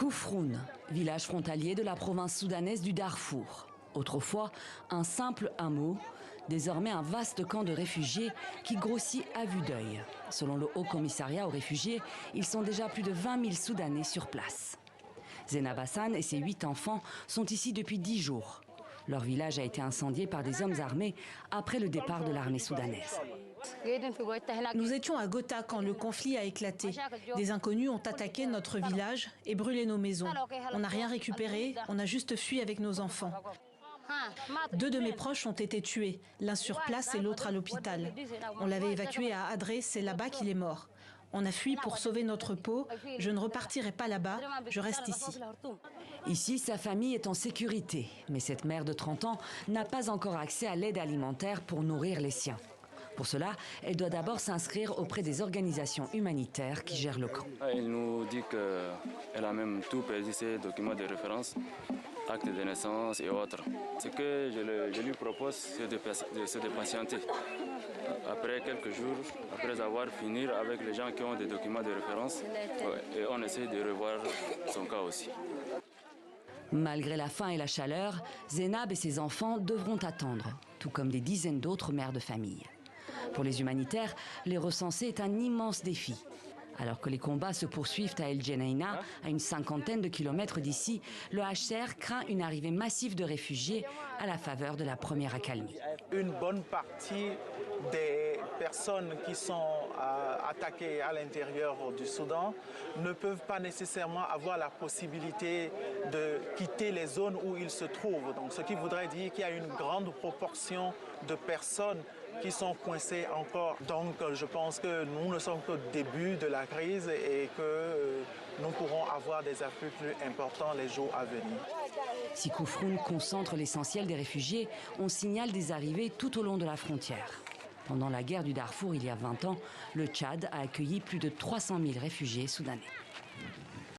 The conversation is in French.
Kufroun, village frontalier de la province soudanaise du Darfour. Autrefois, un simple hameau, désormais un vaste camp de réfugiés qui grossit à vue d'œil. Selon le Haut Commissariat aux réfugiés, ils sont déjà plus de 20 000 Soudanais sur place. Zeynab Hassan et ses 8 enfants sont ici depuis 10 jours. Leur village a été incendié par des hommes armés après le départ de l'armée soudanaise. Nous étions à Gota quand le conflit a éclaté. Des inconnus ont attaqué notre village et brûlé nos maisons. On n'a rien récupéré, on a juste fui avec nos enfants. 2 de mes proches ont été tués, l'un sur place et l'autre à l'hôpital. On l'avait évacué à Adré, c'est là-bas qu'il est mort. On a fui pour sauver notre peau. Je ne repartirai pas là-bas, je reste ici. Ici, sa famille est en sécurité. Mais cette mère de 30 ans n'a pas encore accès à l'aide alimentaire pour nourrir les siens. Pour cela, elle doit d'abord s'inscrire auprès des organisations humanitaires qui gèrent le camp. Il nous dit qu'elle a même tout perdu, ses documents de référence, actes de naissance et autres. Ce que je lui propose, c'est de se dépatienter. Après quelques jours, après avoir fini avec les gens qui ont des documents de référence, et on essaie de revoir son cas aussi. Malgré la faim et la chaleur, Zeynab et ses enfants devront attendre, tout comme des dizaines d'autres mères de famille. Pour les humanitaires, les recenser est un immense défi. Alors que les combats se poursuivent à El Geneina, à une 50aine de kilomètres d'ici, le HCR craint une arrivée massive de réfugiés à la faveur de la première accalmie. Une bonne partie des personnes qui sont attaquées à l'intérieur du Soudan ne peuvent pas nécessairement avoir la possibilité de quitter les zones où ils se trouvent. Donc, ce qui voudrait dire qu'il y a une grande proportion de personnes qui sont coincées encore. Donc je pense que nous ne sommes qu'au début de la crise et que nous pourrons avoir des afflux plus importants les jours à venir. Si Kufroun concentre l'essentiel des réfugiés, on signale des arrivées tout au long de la frontière. Pendant la guerre du Darfour il y a 20 ans, le Tchad a accueilli plus de 300 000 réfugiés soudanais.